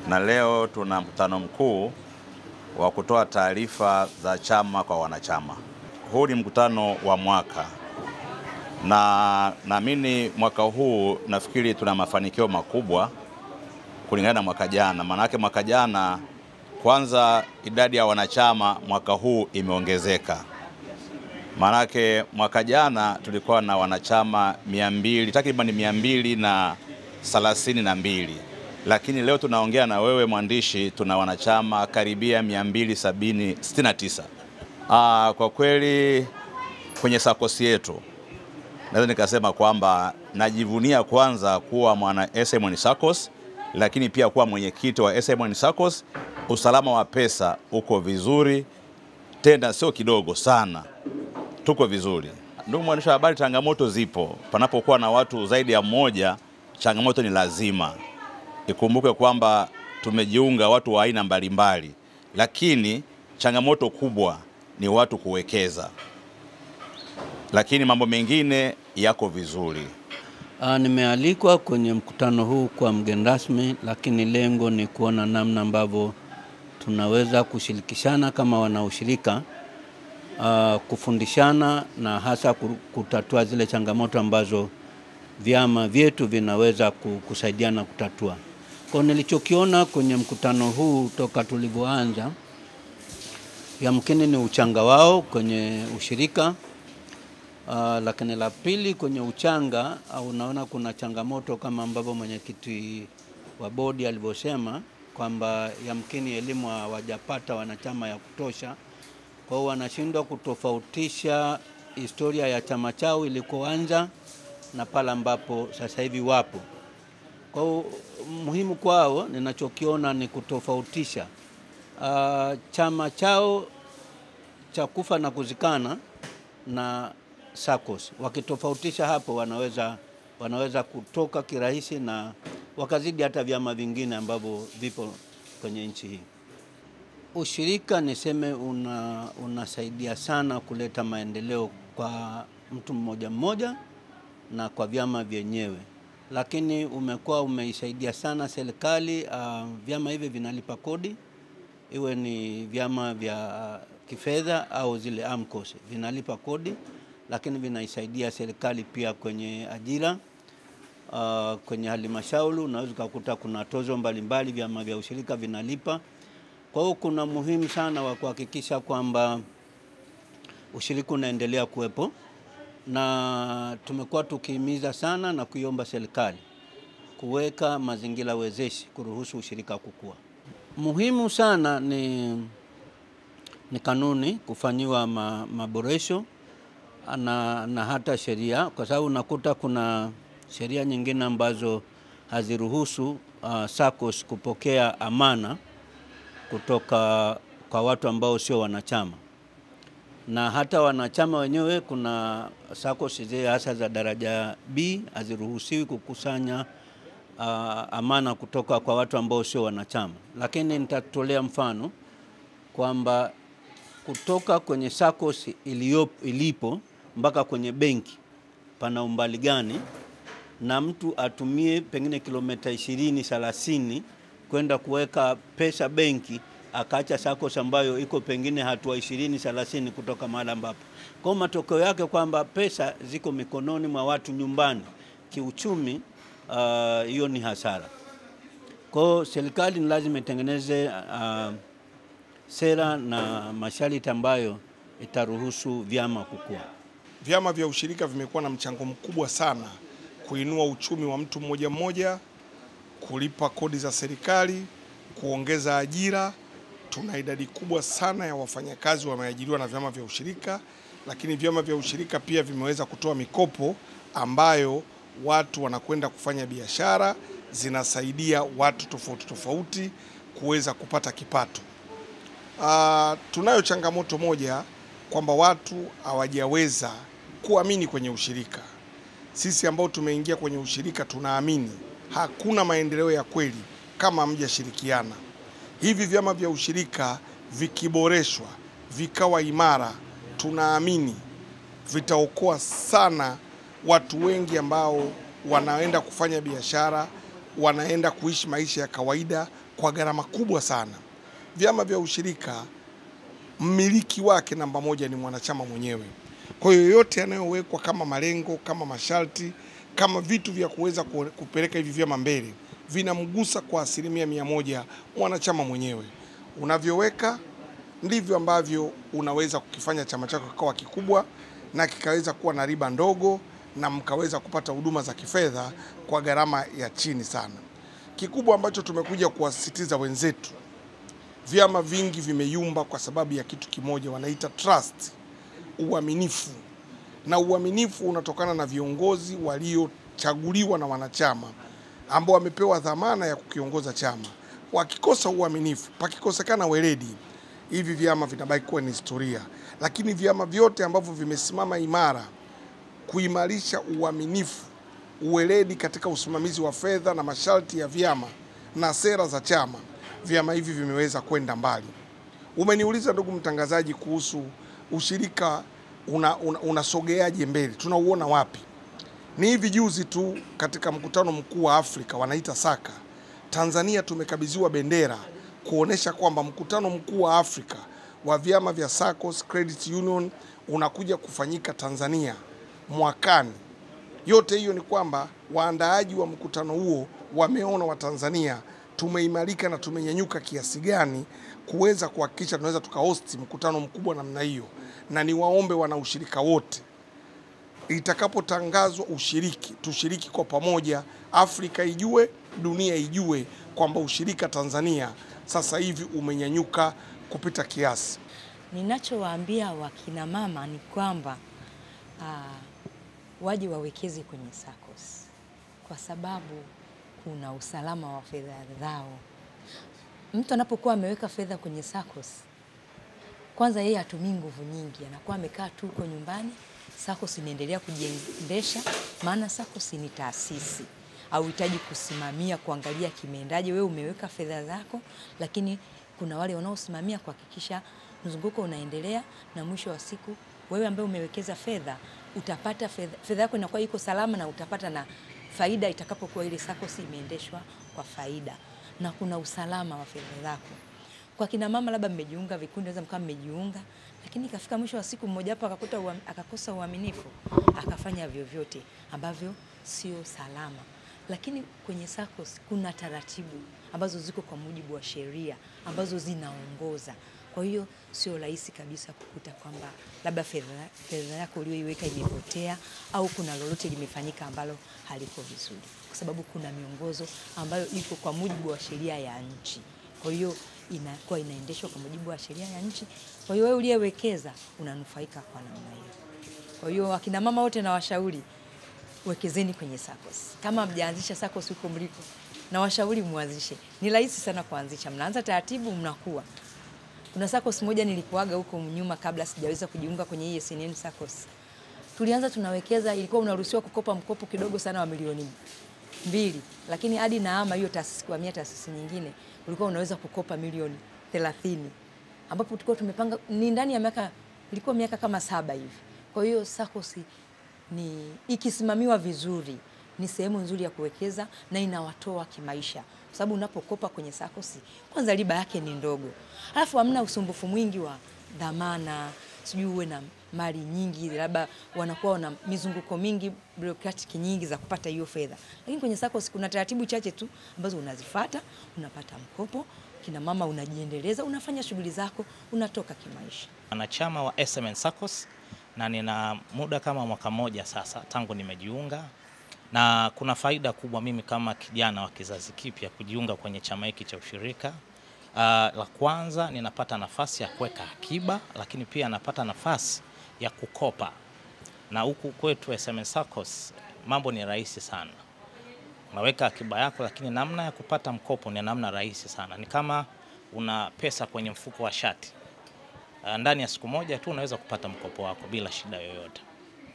na leo tuna mkutano mkuu wa kutoa taarifa za chama kwa wanachama. Huu ni mkutano wa mwaka na naamini mwaka huu nafikiri tuna mafanikio makubwa kulingana na mwaka jana. Maanake mwaka jana kwanza idadi ya wanachama mwaka huu imeongezeka. Maanake mwaka jana tulikuwa na wanachama 200, takriban 232, lakini leo tunaongea na wewe mwandishi, tuna wanachama karibia 269. Kwa kweli kwenye SACCOS yetu naweza nikasema kwamba najivunia kwanza kuwa mwana SMN SACCOS, lakini pia kuwa mwenyekiti wa SMN SACCOS. Usalama wa pesa uko vizuri, tena sio kidogo sana, tuko vizuri. Ndugu mwandishi wa habari, changamoto zipo. Panapokuwa na watu zaidi ya mmoja, changamoto ni lazima. Ikumbuke kwamba tumejiunga watu wa aina mbalimbali, lakini changamoto kubwa ni watu kuwekeza. Lakini mambo mengine yako vizuri. Nimealikwa kwenye mkutano huu kwa mgeni rasmi, lakini lengo ni kuona namna ambavyo tunaweza kushirikishana kama wanaushirika, kufundishana na hasa kutatua zile changamoto ambazo vyama vyetu vinaweza kusaidiana kutatua. Kwa nilichokiona kwenye mkutano huu toka tulivyoanza, yamkini ni uchanga wao kwenye ushirika, lakini la pili kwenye uchanga, unaona kuna changamoto kama ambavyo mwenyekiti wa bodi alivyosema kwamba yamkini elimu hawajapata wanachama ya kutosha. Kwa hiyo wanashindwa kutofautisha historia ya chama chao ilikoanza na pale ambapo sasa hivi wapo. Kwa hiyo muhimu kwao ninachokiona ni kutofautisha chama chao cha kufa na kuzikana na SACCOS. Wakitofautisha hapo wanaweza kutoka kirahisi na wakazidi hata vyama vingine ambavyo vipo kwenye nchi hii. Ushirika niseme unasaidia sana kuleta maendeleo kwa mtu mmoja mmoja na kwa vyama vyenyewe, lakini umeisaidia sana serikali. Vyama hivi vinalipa kodi, iwe ni vyama vya kifedha au zile AMCOS vinalipa kodi, lakini vinaisaidia serikali pia kwenye ajira. Kwenye halmashauri unaweza kukuta kuna tozo mbalimbali vyama vya ushirika vinalipa. Kwa hiyo kuna muhimu sana wa kuhakikisha kwamba ushirika unaendelea kuwepo, na tumekuwa tukihimiza sana na kuiomba serikali kuweka mazingira wezeshi kuruhusu ushirika kukua. Muhimu sana ni kanuni kufanyiwa maboresho na hata sheria, kwa sababu unakuta kuna sheria nyingine ambazo haziruhusu SACCOS kupokea amana kutoka kwa watu ambao sio wanachama. Na hata wanachama wenyewe, kuna SACCOS zile hasa za daraja B haziruhusiwi kukusanya amana kutoka kwa watu ambao sio wanachama. Lakini nitatolea mfano kwamba kutoka kwenye SACCOS ilipo mpaka kwenye benki pana umbali gani, na mtu atumie pengine kilomita 20-30 kwenda kuweka pesa benki, akaacha SACCOS ambayo iko pengine hatua 20-30 kutoka mahali ambapo. Kwa matokeo yake kwamba pesa ziko mikononi mwa watu nyumbani, kiuchumi hiyo ni hasara. Kwa serikali ni lazima itengeneze sera na masharti ambayo itaruhusu vyama kukua. Vyama vya ushirika vimekuwa na mchango mkubwa sana kuinua uchumi wa mtu mmoja mmoja, kulipa kodi za serikali, kuongeza ajira. Tuna idadi kubwa sana ya wafanyakazi wameajiriwa na vyama vya ushirika, lakini vyama vya ushirika pia vimeweza kutoa mikopo ambayo watu wanakwenda kufanya biashara, zinasaidia watu tofauti tofauti kuweza kupata kipato. Tunayo changamoto moja kwamba watu hawajaweza kuamini kwenye ushirika. Sisi ambao tumeingia kwenye ushirika tunaamini hakuna maendeleo ya kweli kama hamjashirikiana. Hivi vyama vya ushirika vikiboreshwa, vikawa imara, tunaamini vitaokoa sana watu wengi ambao wanaenda kufanya biashara, wanaenda kuishi maisha ya kawaida kwa gharama kubwa sana. Vyama vya ushirika, mmiliki wake namba moja ni mwanachama mwenyewe. Kwa hiyo yote yanayowekwa kama malengo, kama masharti, kama vitu vya kuweza kupeleka hivi vyama mbele, vinamgusa kwa 100% mwanachama mwenyewe. Unavyoweka ndivyo ambavyo unaweza kukifanya chama chako kikawa kikubwa na kikaweza kuwa na riba ndogo na mkaweza kupata huduma za kifedha kwa gharama ya chini sana. Kikubwa ambacho tumekuja kuwasisitiza wenzetu, vyama vingi vimeyumba kwa sababu ya kitu kimoja, wanaita trust, uaminifu. Na uaminifu unatokana na viongozi waliochaguliwa na wanachama ambao wamepewa dhamana ya kukiongoza chama. Wakikosa uaminifu, pakikosekana weledi, hivi vyama vinabaki kuwa ni historia. Lakini vyama vyote ambavyo vimesimama imara kuimarisha uaminifu, uweledi katika usimamizi wa fedha na masharti ya vyama na sera za chama, vyama hivi vimeweza kwenda mbali. Umeniuliza ndugu mtangazaji kuhusu ushirika unasogeaje mbele, tunauona wapi? Ni hivi juzi tu katika mkutano mkuu wa Afrika wanaita SACA, Tanzania tumekabidhiwa bendera kuonesha kwamba mkutano mkuu wa Afrika wa vyama vya SACCOS Credit Union unakuja kufanyika Tanzania mwakani. Yote hiyo ni kwamba waandaaji wa mkutano huo wameona Watanzania tumeimarika na tumenyanyuka kiasi gani kuweza kuhakikisha tunaweza tukahosti mkutano mkubwa namna hiyo. Na niwaombe wanaushirika wote, itakapotangazwa ushiriki, tushiriki kwa pamoja, Afrika ijue, dunia ijue kwamba ushirika Tanzania sasa hivi umenyanyuka kupita kiasi. Ninachowaambia wakina mama ni kwamba waje wawekeze kwenye SACCOS kwa sababu kuna usalama wa fedha zao. Mtu anapokuwa ameweka fedha kwenye SACCOS, kwanza yeye hatumii nguvu nyingi, anakuwa amekaa tu huko nyumbani, SACCOS inaendelea kujiendesha, maana SACCOS ni taasisi. Hauhitaji kusimamia kuangalia kimeendaje, wewe umeweka fedha zako, lakini kuna wale wanaosimamia kuhakikisha mzunguko unaendelea, na mwisho wa siku wewe ambaye umewekeza fedha utapata fedha yako inakuwa iko salama, na utapata na faida itakapokuwa ile SACCOS imeendeshwa kwa faida, na kuna usalama wa fedha zako. Kwa kina mama labda mmejiunga vikundi, naweza mkao mmejiunga, lakini ikafika mwisho wa siku mmoja hapo akakosa uaminifu, akafanya vyovyote ambavyo sio salama. Lakini kwenye SACCOS kuna taratibu ambazo ziko kwa mujibu wa sheria ambazo zinaongoza. Kwa hiyo sio rahisi kabisa kukuta kwamba labda fedha yako uliyoiweka imepotea au kuna lolote limefanyika ambalo haliko vizuri, kwa sababu kuna miongozo ambayo iko kwa mujibu wa sheria ya nchi. Kwa hiyo inakuwa inaendeshwa kwa mujibu wa sheria ya nchi. Kwa hiyo wewe uliyewekeza unanufaika kwa namna hiyo. Kwa hiyo akina mama wote na washauri, wekezeni kwenye SACCOS. Kama mjaanzisha SACCOS huko mliko, na washauri muanzishe. Ni rahisi sana kuanzisha. Mnaanza taratibu, mnakuwa. Kuna SACCOS moja nilikuaga huko nyuma kabla sijaweza kujiunga kwenye ESNN SACCOS. Tulianza tunawekeza, ilikuwa unaruhusiwa kukopa mkopo kidogo sana wa milioni 2, lakini hadi naama hiyo taasisi kwa taasisi nyingine ulikuwa unaweza kukopa milioni 30, ambapo tulikuwa tumepanga ni ndani ya miaka, ilikuwa miaka kama 7 hivi. Kwa hiyo SACCOS ni ikisimamiwa vizuri ni sehemu nzuri ya kuwekeza na inawatoa kimaisha, kwa sababu unapokopa kwenye SACCOS kwanza riba yake ni ndogo, alafu hamna usumbufu mwingi wa dhamana, sijui uwe na mali nyingi, labda wanakuwa na mizunguko mingi, bureaucratic nyingi za kupata hiyo fedha. Lakini kwenye SACCOS kuna taratibu chache tu ambazo unazifuata, unapata mkopo, kina mama unajiendeleza, unafanya shughuli zako, unatoka kimaisha. Wanachama wa SMN SACCOS na nina muda kama mwaka mmoja sasa tangu nimejiunga, na kuna faida kubwa mimi kama kijana wa kizazi kipya kujiunga kwenye chama hiki cha ushirika. La kwanza, ninapata nafasi ya kuweka akiba, lakini pia napata nafasi ya kukopa. Na huku kwetu SMN SACCOS mambo ni rahisi sana. Unaweka akiba yako, lakini namna ya kupata mkopo ni namna rahisi sana. Ni kama una pesa kwenye mfuko wa shati. Ndani ya siku moja tu unaweza kupata mkopo wako bila shida yoyote.